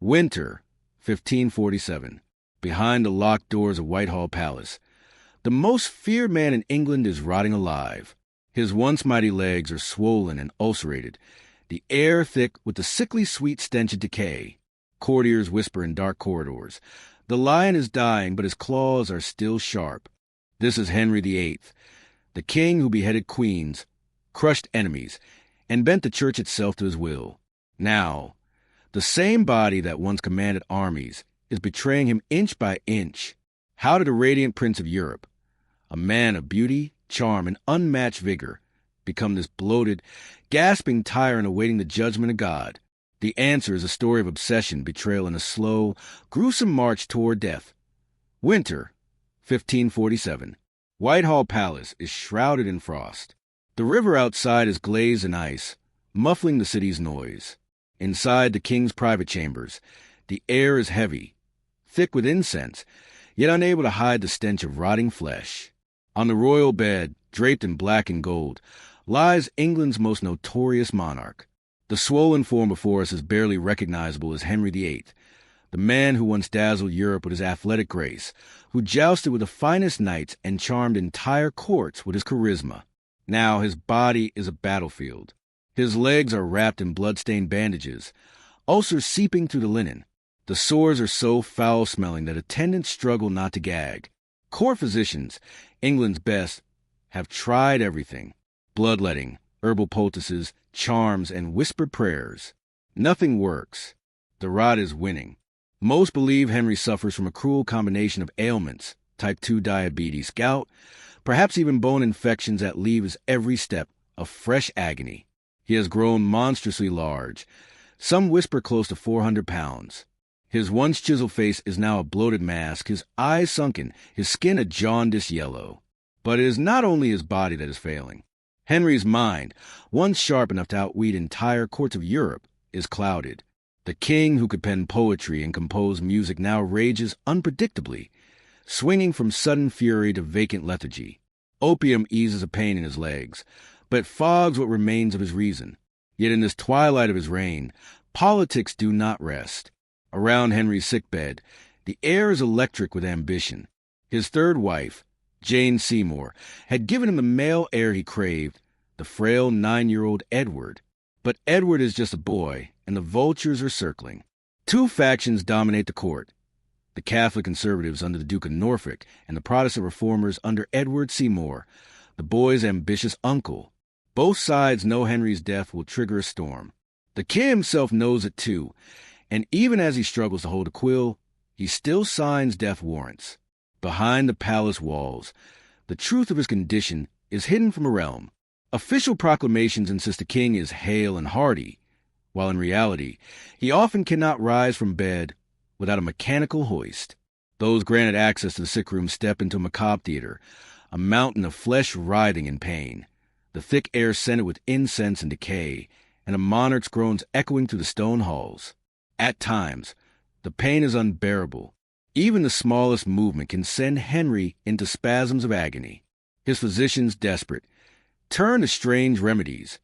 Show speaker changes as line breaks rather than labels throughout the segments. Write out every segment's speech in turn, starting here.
Winter, 1547. Behind the locked doors of Whitehall Palace, the most feared man in England is rotting alive. His once mighty legs are swollen and ulcerated, the air thick with the sickly sweet stench of decay. Courtiers whisper in dark corridors. The lion is dying, but his claws are still sharp. This is Henry VIII, the king who beheaded queens, crushed enemies, and bent the church itself to his will. Now, the same body that once commanded armies is betraying him inch by inch. How did a radiant prince of Europe, a man of beauty, charm, and unmatched vigor, become this bloated, gasping tyrant awaiting the judgment of God? The answer is a story of obsession, betrayal, and a slow, gruesome march toward death. Winter, 1547. Whitehall Palace is shrouded in frost. The river outside is glazed in ice, muffling the city's noise. Inside the king's private chambers, the air is heavy, thick with incense, yet unable to hide the stench of rotting flesh. On the royal bed, draped in black and gold, lies England's most notorious monarch. The swollen form before us is barely recognizable as Henry VIII, the man who once dazzled Europe with his athletic grace, who jousted with the finest knights and charmed entire courts with his charisma. Now his body is a battlefield. His legs are wrapped in blood-stained bandages, ulcers seeping through the linen. The sores are so foul-smelling that attendants struggle not to gag. Court physicians, England's best, have tried everything: bloodletting, herbal poultices, charms, and whispered prayers. Nothing works. The rot is winning. Most believe Henry suffers from a cruel combination of ailments: type 2 diabetes, gout, perhaps even bone infections that leave his every step a fresh agony. He has grown monstrously large. Some whisper close to 400 pounds. His once chiseled face is now a bloated mask, his eyes sunken, his skin a jaundiced yellow. But it is not only his body that is failing. Henry's mind, once sharp enough to outwit entire courts of Europe, is clouded. The king who could pen poetry and compose music now rages unpredictably, swinging from sudden fury to vacant lethargy. Opium eases a pain in his legs, but fogs what remains of his reason. Yet in this twilight of his reign, politics do not rest. Around Henry's sickbed, the air is electric with ambition. His third wife, Jane Seymour, had given him the male heir he craved, the frail 9-year-old Edward. But Edward is just a boy, and the vultures are circling. Two factions dominate the court: the Catholic conservatives under the Duke of Norfolk and the Protestant reformers under Edward Seymour, the boy's ambitious uncle. Both sides know Henry's death will trigger a storm. The king himself knows it too, and even as he struggles to hold a quill, he still signs death warrants. Behind the palace walls, the truth of his condition is hidden from a realm. Official proclamations insist the king is hale and hearty, while in reality, he often cannot rise from bed without a mechanical hoist. Those granted access to the sick room step into a macabre theater, a mountain of flesh writhing in pain, the thick air scented with incense and decay, and a monarch's groans echoing through the stone halls. At times, the pain is unbearable. Even the smallest movement can send Henry into spasms of agony. His physicians, desperate, turn to strange remedies: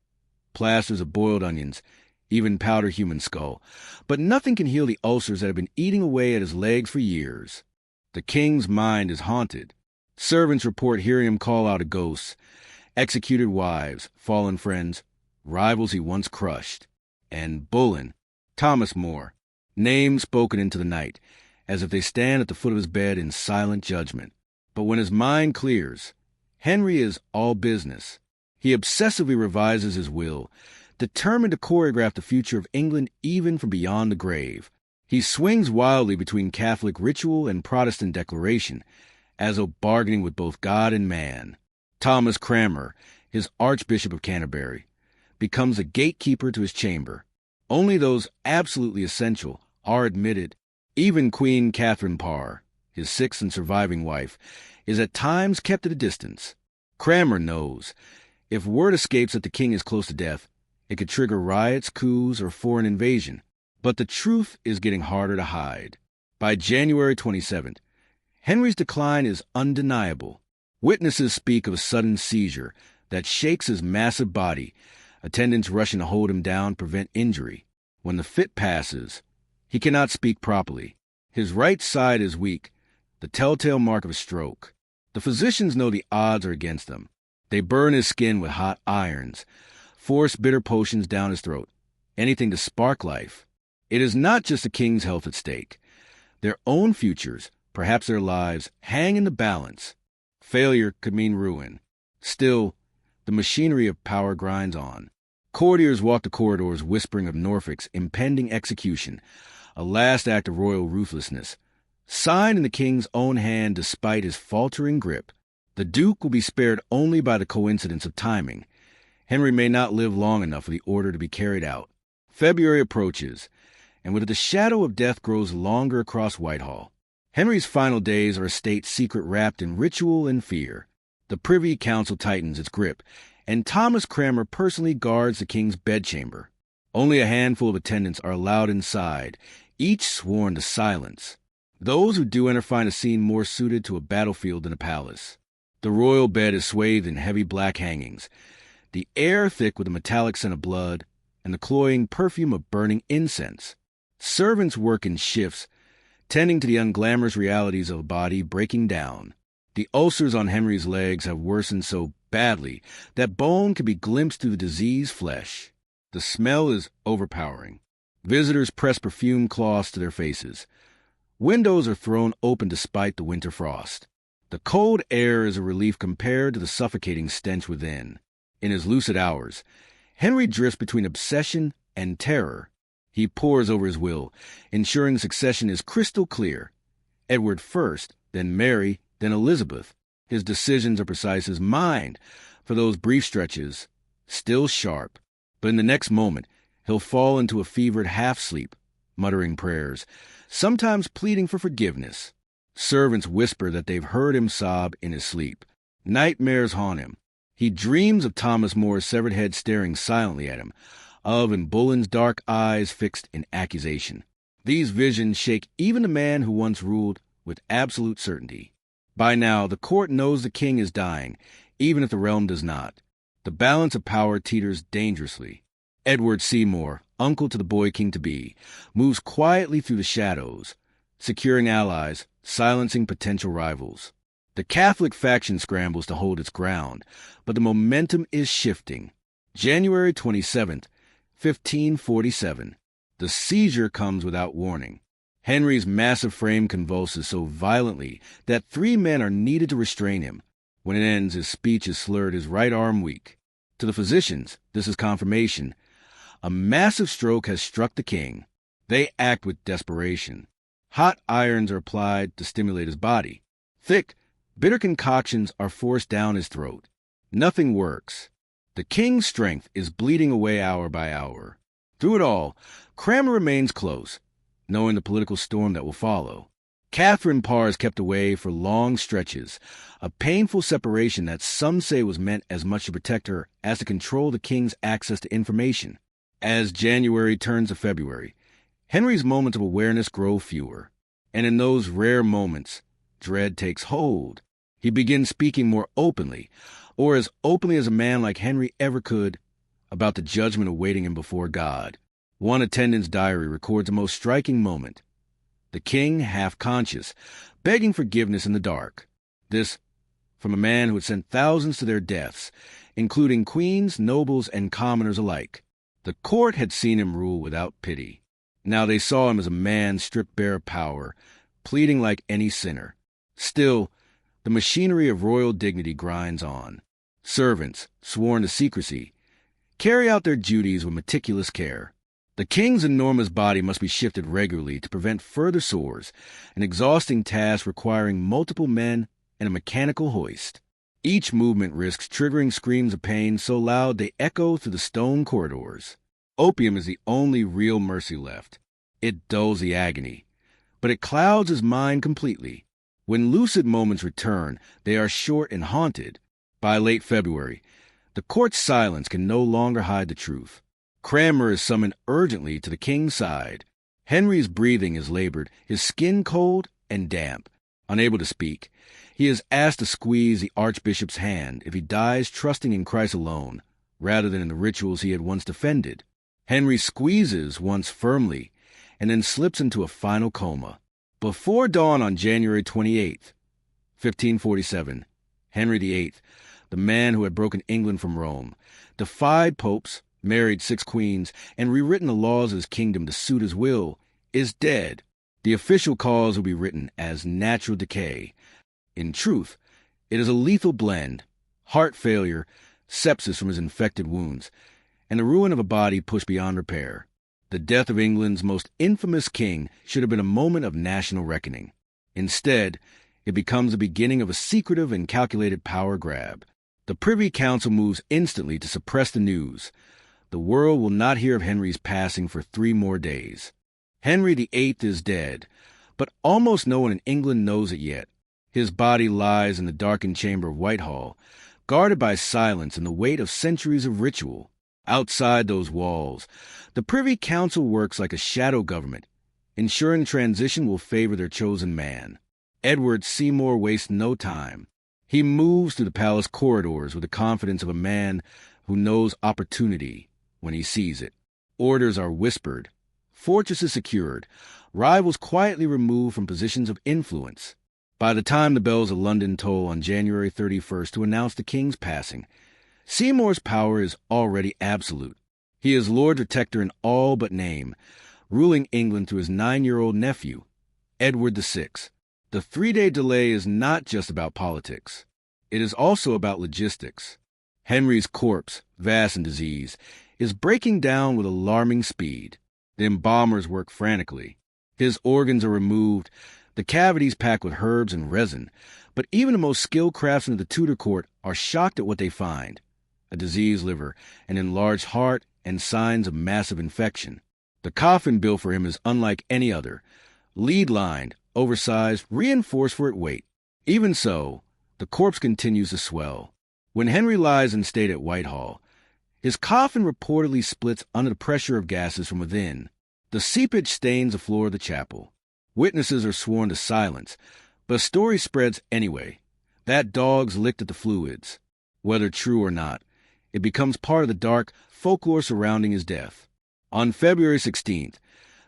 plasters of boiled onions, even powder human skull. But nothing can heal the ulcers that have been eating away at his legs for years. The king's mind is haunted. Servants report hearing him call out to ghosts, executed wives, fallen friends, rivals he once crushed. And Bullen, Thomas More, names spoken into the night, as if they stand at the foot of his bed in silent judgment. But when his mind clears, Henry is all business. He obsessively revises his will, determined to choreograph the future of England even from beyond the grave. He swings wildly between Catholic ritual and Protestant declaration, as though bargaining with both God and man. Thomas Cranmer, his Archbishop of Canterbury, becomes a gatekeeper to his chamber. Only those absolutely essential are admitted. Even Queen Catherine Parr, his sixth and surviving wife, is at times kept at a distance. Cranmer knows if word escapes that the king is close to death, it could trigger riots, coups, or foreign invasion. But the truth is getting harder to hide. By January 27th, Henry's decline is undeniable. Witnesses speak of a sudden seizure that shakes his massive body, attendants rushing to hold him down, prevent injury. When the fit passes, He cannot speak properly. His right side is weak, the telltale mark of a stroke. The physicians know the odds are against them. They burn his skin with hot irons, force bitter potions down his throat, anything to spark life. It is not just the king's health at stake. Their own futures, perhaps their lives, hang in the balance. Failure could mean ruin. Still, the machinery of power grinds on. Courtiers walk the corridors whispering of Norfolk's impending execution, a last act of royal ruthlessness, signed in the king's own hand despite his faltering grip. The Duke will be spared only by the coincidence of timing. Henry may not live long enough for the order to be carried out. February approaches, and with it the shadow of death grows longer across Whitehall. Henry's final days are a state secret wrapped in ritual and fear. The Privy Council tightens its grip, and Thomas Cranmer personally guards the king's bedchamber. Only a handful of attendants are allowed inside, each sworn to silence. Those who do enter find a scene more suited to a battlefield than a palace. The royal bed is swathed in heavy black hangings, the air thick with the metallic scent of blood and the cloying perfume of burning incense. Servants work in shifts, tending to the unglamorous realities of a body breaking down. The ulcers on Henry's legs have worsened so badly that bone can be glimpsed through the diseased flesh. The smell is overpowering. Visitors press perfume cloths to their faces. Windows are thrown open despite the winter frost. The cold air is a relief compared to the suffocating stench within. In his lucid hours, Henry drifts between obsession and terror. He pores over his will, ensuring the succession is crystal clear. Edward first, then Mary, then Elizabeth. His decisions are precise. His mind, for those brief stretches, still sharp. But in the next moment, he'll fall into a fevered half-sleep, muttering prayers, sometimes pleading for forgiveness. Servants whisper that they've heard him sob in his sleep. Nightmares haunt him. He dreams of Thomas More's severed head staring silently at him, of and Bullen's dark eyes fixed in accusation. These visions shake even the man who once ruled with absolute certainty. By now, the court knows the king is dying, even if the realm does not. The balance of power teeters dangerously. Edward Seymour, uncle to the boy king-to-be, moves quietly through the shadows, securing allies, silencing potential rivals. The Catholic faction scrambles to hold its ground, but the momentum is shifting. January 27th, 1547. The seizure comes without warning. Henry's massive frame convulses so violently that 3 men are needed to restrain him. When it ends, his speech is slurred, his right arm weak. To the physicians, this is confirmation. A massive stroke has struck the king. They act with desperation. Hot irons are applied to stimulate his body. Thick, bitter concoctions are forced down his throat. Nothing works. The king's strength is bleeding away hour by hour. Through it all, Cranmer remains close, knowing the political storm that will follow. Catherine Parr is kept away for long stretches, a painful separation that some say was meant as much to protect her as to control the king's access to information. As January turns to February, Henry's moments of awareness grow fewer, and in those rare moments, dread takes hold. He begins speaking more openly, or as openly as a man like Henry ever could, about the judgment awaiting him before God. One attendant's diary records a most striking moment. The king, half conscious, begging forgiveness in the dark. This from a man who had sent thousands to their deaths, including queens, nobles, and commoners alike. The court had seen him rule without pity. Now they saw him as a man stripped bare of power, pleading like any sinner. Still, the machinery of royal dignity grinds on. Servants, sworn to secrecy, carry out their duties with meticulous care. The king's enormous body must be shifted regularly to prevent further sores, an exhausting task requiring multiple men and a mechanical hoist. Each movement risks triggering screams of pain so loud they echo through the stone corridors. Opium is the only real mercy left. It dulls the agony, but it clouds his mind completely. When lucid moments return, they are short and haunted. By late February, the court's silence can no longer hide the truth. Cranmer is summoned urgently to the king's side. Henry's breathing is labored, his skin cold and damp. Unable to speak, he is asked to squeeze the archbishop's hand if he dies trusting in Christ alone, rather than in the rituals he had once defended. Henry squeezes once firmly, and then slips into a final coma. Before dawn on January 28th, 1547, Henry VIII, the man who had broken England from Rome, defied popes, married 6 queens, and rewritten the laws of his kingdom to suit his will, is dead. The official cause will be written as natural decay. In truth, it is a lethal blend, heart failure, sepsis from his infected wounds, and the ruin of a body pushed beyond repair. The death of England's most infamous king should have been a moment of national reckoning. Instead, it becomes the beginning of a secretive and calculated power grab. The Privy Council moves instantly to suppress the news. The world will not hear of Henry's passing for 3 more days. Henry VIII is dead, but almost no one in England knows it yet. His body lies in the darkened chamber of Whitehall, guarded by silence and the weight of centuries of ritual. Outside those walls, the Privy Council works like a shadow government, ensuring transition will favor their chosen man. Edward Seymour wastes no time. He moves through the palace corridors with the confidence of a man who knows opportunity when he sees it. Orders are whispered, fortresses secured, rivals quietly removed from positions of influence. By the time the bells of London toll on January 31st to announce the king's passing, Seymour's power is already absolute. He is Lord Protector in all but name, ruling England through his 9-year-old nephew, Edward VI. The 3-day delay is not just about politics. It is also about logistics. Henry's corpse, vast and diseased, is breaking down with alarming speed. The embalmers work frantically. His organs are removed, the cavities packed with herbs and resin, but even the most skilled craftsmen of the Tudor court are shocked at what they find: a diseased liver, an enlarged heart, and signs of massive infection. The coffin built for him is unlike any other, lead-lined, oversized, reinforced for its weight. Even so, the corpse continues to swell. When Henry lies in state at Whitehall, his coffin reportedly splits under the pressure of gases from within. The seepage stains the floor of the chapel. Witnesses are sworn to silence, but a story spreads anyway. That dogs licked at the fluids. Whether true or not, it becomes part of the dark folklore surrounding his death. On February 16th,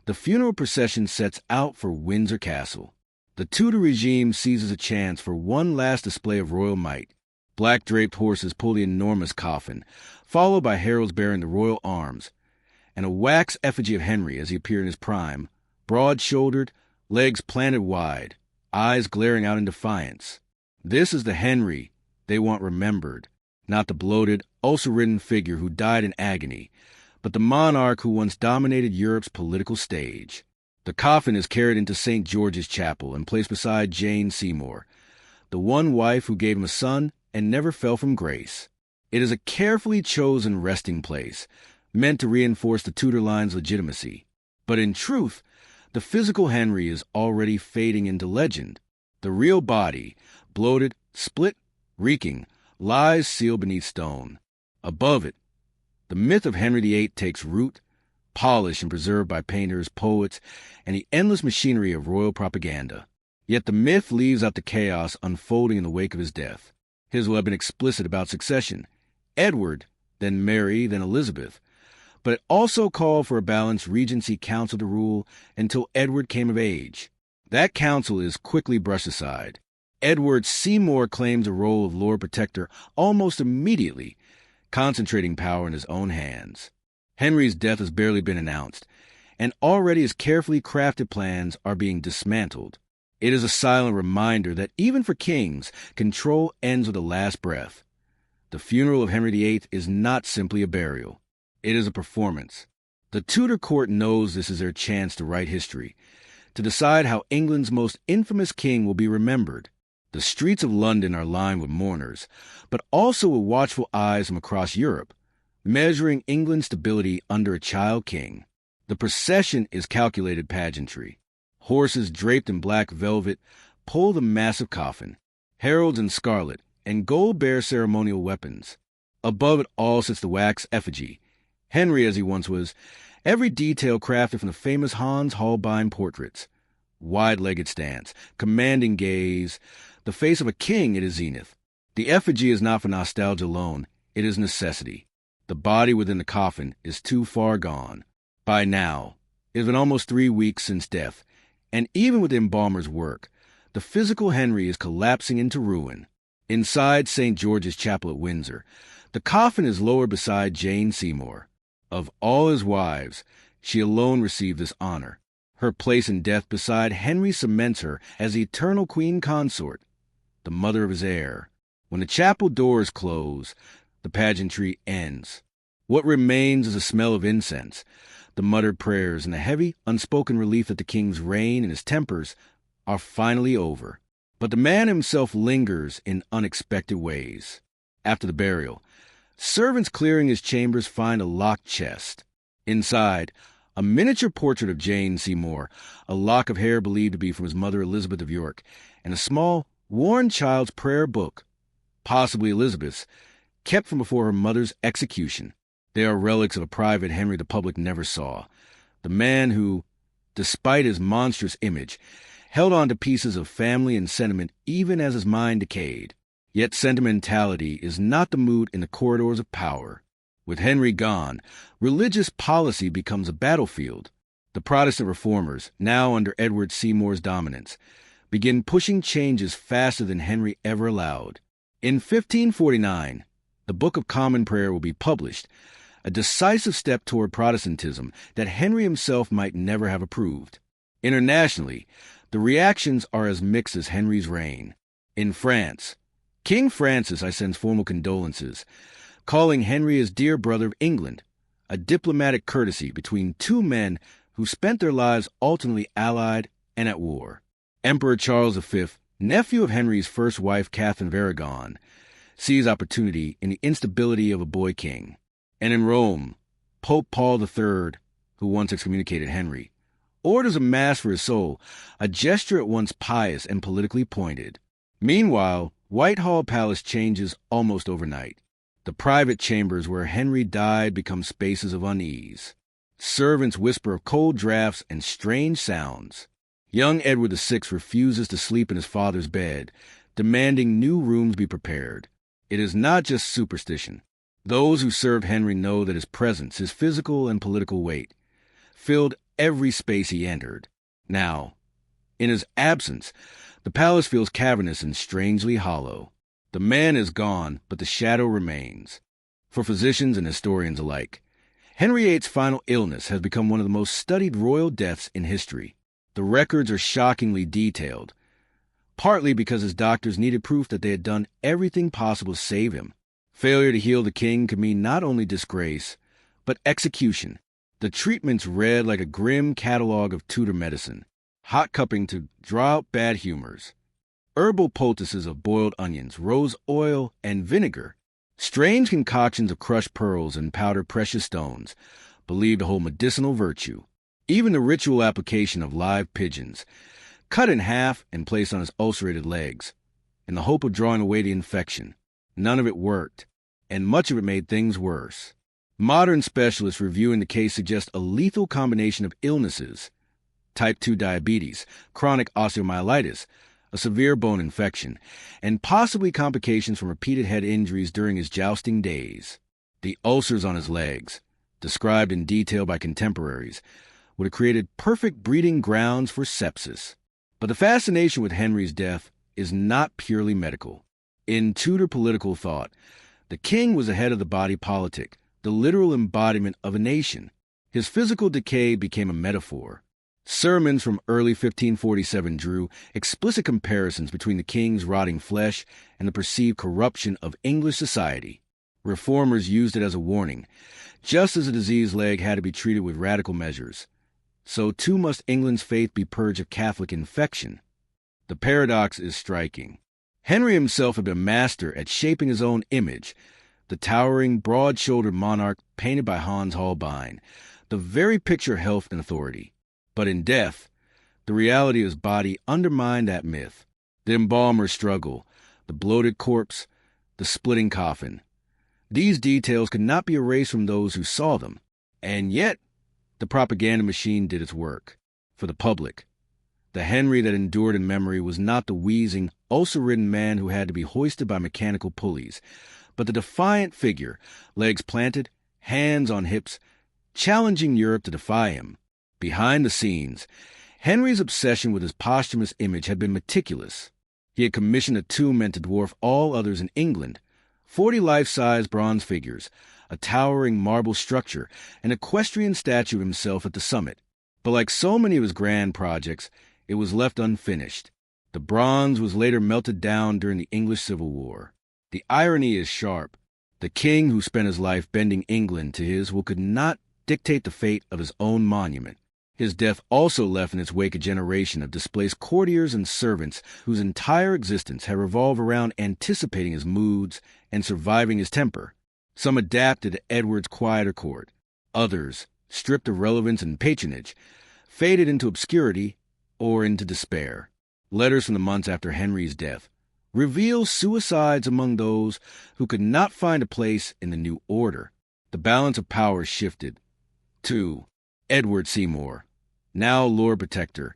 the funeral procession sets out for Windsor Castle. The Tudor regime seizes a chance for one last display of royal might. Black-draped horses pull the enormous coffin, followed by heralds bearing the royal arms, and a wax effigy of Henry as he appeared in his prime, broad-shouldered, legs planted wide, eyes glaring out in defiance. This is the Henry they want remembered, not the bloated, ulcer-ridden figure who died in agony, but the monarch who once dominated Europe's political stage. The coffin is carried into St. George's Chapel and placed beside Jane Seymour, the one wife who gave him a son and never fell from grace. It is a carefully chosen resting place, meant to reinforce the Tudor line's legitimacy. But in truth, the physical Henry is already fading into legend. The real body, bloated, split, reeking, lies sealed beneath stone. Above it, the myth of Henry VIII takes root, polished and preserved by painters, poets, and the endless machinery of royal propaganda. Yet the myth leaves out the chaos unfolding in the wake of his death. His will have been explicit about succession: Edward, then Mary, then Elizabeth. But it also called for a balanced regency council to rule until Edward came of age. That council is quickly brushed aside. Edward Seymour claims the role of Lord Protector almost immediately, concentrating power in his own hands. Henry's death has barely been announced, and already his carefully crafted plans are being dismantled. It is a silent reminder that even for kings, control ends with the last breath. The funeral of Henry VIII is not simply a burial. It is a performance. The Tudor court knows this is their chance to write history, to decide how England's most infamous king will be remembered. The streets of London are lined with mourners, but also with watchful eyes from across Europe, measuring England's stability under a child king. The procession is calculated pageantry. Horses draped in black velvet pull the massive coffin. Heralds in scarlet and gold bear ceremonial weapons. Above it all sits the wax effigy, Henry as he once was, every detail crafted from the famous Hans Holbein portraits. Wide-legged stance, commanding gaze, the face of a king at his zenith. The effigy is not for nostalgia alone, it is necessity. The body within the coffin is too far gone. By now, It has been almost 3 weeks since death, and even with the embalmer's work, the physical Henry is collapsing into ruin. Inside St. George's Chapel at Windsor, the coffin is lowered beside Jane Seymour. Of all his wives, she alone received this honor. Her place in death beside Henry cements her as the eternal queen consort, the mother of his heir. When the chapel doors close, the pageantry ends. What remains is a smell of incense, the muttered prayers, and the heavy, unspoken relief that the king's reign and his tempers are finally over. But the man himself lingers in unexpected ways. After the burial, servants clearing his chambers find a locked chest. Inside, a miniature portrait of Jane Seymour, a lock of hair believed to be from his mother Elizabeth of York, and a small, worn child's prayer book, possibly Elizabeth's, kept from before her mother's execution. They are relics of a private Henry the public never saw, the man who, despite his monstrous image, held on to pieces of family and sentiment even as his mind decayed. Yet sentimentality is not the mood in the corridors of power. With Henry gone, religious policy becomes a battlefield. The Protestant reformers, now under Edward Seymour's dominance, begin pushing changes faster than Henry ever allowed. In 1549, the Book of Common Prayer will be published, a decisive step toward Protestantism that Henry himself might never have approved. Internationally, the reactions are as mixed as Henry's reign. In France, King Francis sends formal condolences, calling Henry his dear brother of England, a diplomatic courtesy between two men who spent their lives alternately allied and at war. Emperor Charles V, nephew of Henry's first wife Catherine of Aragon, sees opportunity in the instability of a boy king. And in Rome, Pope Paul III, who once excommunicated Henry, orders a mass for his soul, a gesture at once pious and politically pointed. Meanwhile, Whitehall Palace changes almost overnight. The private chambers where Henry died become spaces of unease. Servants whisper of cold draughts and strange sounds. Young Edward VI refuses to sleep in his father's bed, demanding new rooms be prepared. It is not just superstition. Those who served Henry know that his presence, his physical and political weight, filled every space he entered. Now, in his absence, the palace feels cavernous and strangely hollow. The man is gone, but the shadow remains. For physicians and historians alike, Henry VIII's final illness has become one of the most studied royal deaths in history. The records are shockingly detailed, partly because his doctors needed proof that they had done everything possible to save him. Failure to heal the king could mean not only disgrace, but execution. The treatments read like a grim catalog of Tudor medicine. Hot cupping to draw out bad humors. Herbal poultices of boiled onions, rose oil, and vinegar. Strange concoctions of crushed pearls and powdered precious stones, believed to hold medicinal virtue. Even the ritual application of live pigeons, cut in half and placed on his ulcerated legs, in the hope of drawing away the infection. None of it worked, and much of it made things worse. Modern specialists reviewing the case suggest a lethal combination of illnesses: type 2 diabetes, chronic osteomyelitis, a severe bone infection, and possibly complications from repeated head injuries during his jousting days. The ulcers on his legs, described in detail by contemporaries, would have created perfect breeding grounds for sepsis. But the fascination with Henry's death is not purely medical. In Tudor political thought, the king was the head of the body politic, the literal embodiment of a nation. His physical decay became a metaphor. Sermons from early 1547 drew explicit comparisons between the king's rotting flesh and the perceived corruption of English society. Reformers used it as a warning. Just as a diseased leg had to be treated with radical measures, so too must England's faith be purged of Catholic infection. The paradox is striking. Henry himself had been a master at shaping his own image, the towering, broad-shouldered monarch painted by Hans Holbein, the very picture of health and authority. But in death, the reality of his body undermined that myth. The embalmer's struggle, the bloated corpse, the splitting coffin. These details could not be erased from those who saw them. And yet, the propaganda machine did its work. For the public, the Henry that endured in memory was not the wheezing, ulcer-ridden man who had to be hoisted by mechanical pulleys, but the defiant figure, legs planted, hands on hips, challenging Europe to defy him. Behind the scenes, Henry's obsession with his posthumous image had been meticulous. He had commissioned a tomb meant to dwarf all others in England, 40 life-size bronze figures, a towering marble structure, an equestrian statue of himself at the summit. But like so many of his grand projects, it was left unfinished. The bronze was later melted down during the English Civil War. The irony is sharp. The king who spent his life bending England to his will could not dictate the fate of his own monument. His death also left in its wake a generation of displaced courtiers and servants whose entire existence had revolved around anticipating his moods and surviving his temper. Some adapted to Edward's quieter court. Others, stripped of relevance and patronage, faded into obscurity or into despair. Letters from the months after Henry's death reveal suicides among those who could not find a place in the new order. The balance of power shifted. 2. Edward Seymour, now Lord Protector,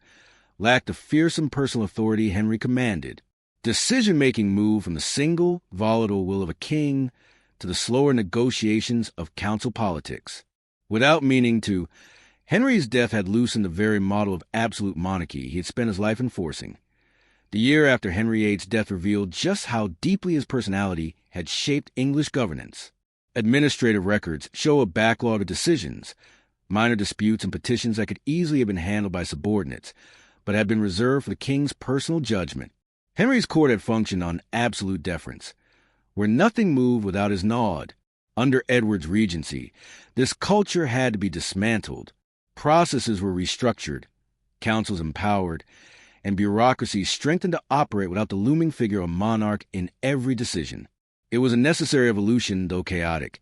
lacked the fearsome personal authority Henry commanded. Decision-making moved from the single, volatile will of a king to the slower negotiations of council politics. Without meaning to, Henry's death had loosened the very model of absolute monarchy he had spent his life enforcing. The year after Henry VIII's death revealed just how deeply his personality had shaped English governance. Administrative records show a backlog of decisions, minor disputes and petitions that could easily have been handled by subordinates, but had been reserved for the king's personal judgment. Henry's court had functioned on absolute deference, where nothing moved without his nod. Under Edward's regency, this culture had to be dismantled. Processes were restructured, councils empowered, and bureaucracy strengthened to operate without the looming figure of a monarch in every decision. It was a necessary evolution, though chaotic,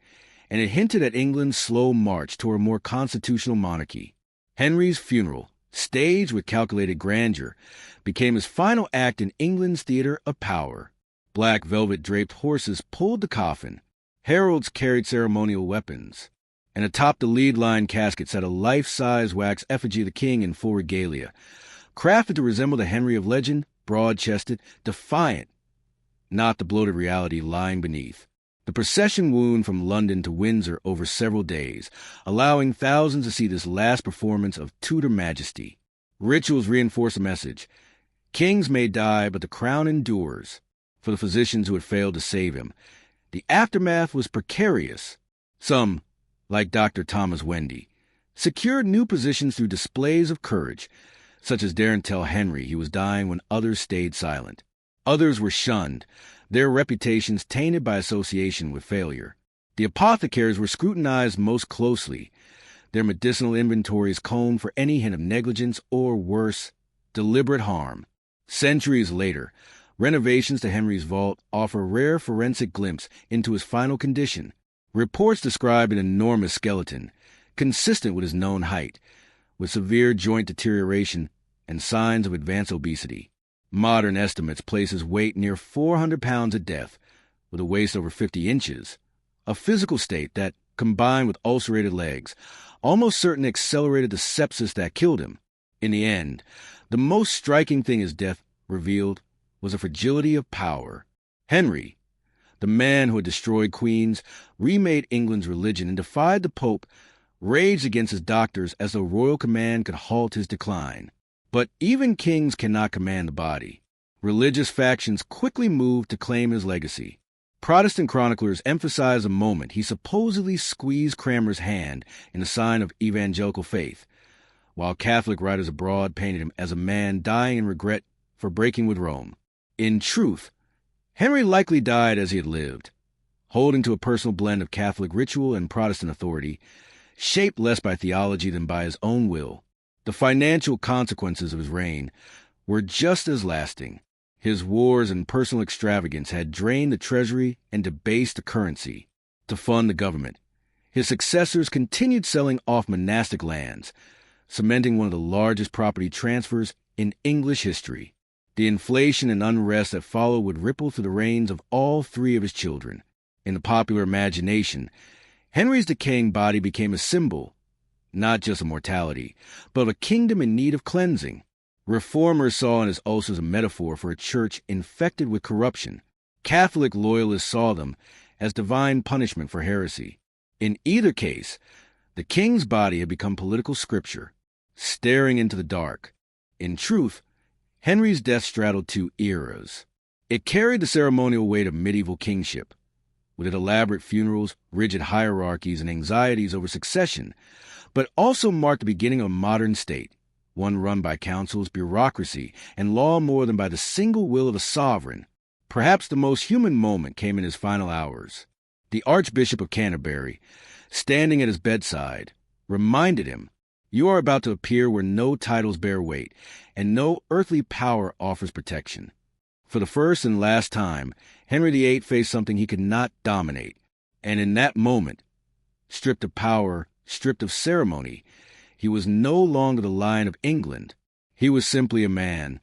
and it hinted at England's slow march toward a more constitutional monarchy. Henry's funeral, staged with calculated grandeur, became his final act in England's theater of power. Black velvet-draped horses pulled the coffin. Heralds carried ceremonial weapons. And atop the lead-line casket sat a life-size wax effigy of the king in full regalia, crafted to resemble the Henry of legend, broad-chested, defiant, not the bloated reality lying beneath. The procession wound from London to Windsor over several days, allowing thousands to see this last performance of Tudor majesty. Rituals reinforce the message. Kings may die, but the crown endures. For the physicians who had failed to save him, the aftermath was precarious. Some, like Dr. Thomas Wendy, secured new positions through displays of courage, such as daring to tell Henry he was dying when others stayed silent. Others were shunned, their reputations tainted by association with failure. The apothecaries were scrutinized most closely, their medicinal inventories combed for any hint of negligence or, worse, deliberate harm. Centuries later, renovations to Henry's vault offer a rare forensic glimpse into his final condition. Reports describe an enormous skeleton, consistent with his known height, with severe joint deterioration and signs of advanced obesity. Modern estimates place his weight near 400 pounds at death, with a waist over 50 inches, a physical state that, combined with ulcerated legs, almost certainly accelerated the sepsis that killed him. In the end, the most striking thing his death revealed was the fragility of power. Henry, the man who had destroyed queens, remade England's religion, and defied the Pope, raged against his doctors as though royal command could halt his decline. But even kings cannot command the body. Religious factions quickly moved to claim his legacy. Protestant chroniclers emphasize the moment he supposedly squeezed Cranmer's hand in a sign of evangelical faith, while Catholic writers abroad painted him as a man dying in regret for breaking with Rome. In truth, Henry likely died as he had lived, holding to a personal blend of Catholic ritual and Protestant authority, shaped less by theology than by his own will. The financial consequences of his reign were just as lasting. His wars and personal extravagance had drained the treasury and debased the currency. To fund the government, his successors continued selling off monastic lands, cementing one of the largest property transfers in English history. The inflation and unrest that followed would ripple through the reigns of all three of his children. In the popular imagination, Henry's decaying body became a symbol, not just of mortality, but of a kingdom in need of cleansing. Reformers saw in his ulcers a metaphor for a church infected with corruption. Catholic loyalists saw them as divine punishment for heresy. In either case, the king's body had become political scripture. staring into the dark. In truth, Henry's death straddled two eras. It carried the ceremonial weight of medieval kingship, with its elaborate funerals, rigid hierarchies, and anxieties over succession, but also marked the beginning of a modern state, one run by councils, bureaucracy, and law more than by the single will of a sovereign. Perhaps the most human moment came in his final hours. The Archbishop of Canterbury, standing at his bedside, reminded him, "You are about to appear where no titles bear weight, and no earthly power offers protection." For the first and last time, Henry VIII faced something he could not dominate, and in that moment, stripped of power, stripped of ceremony, he was no longer the Lion of England. He was simply a man,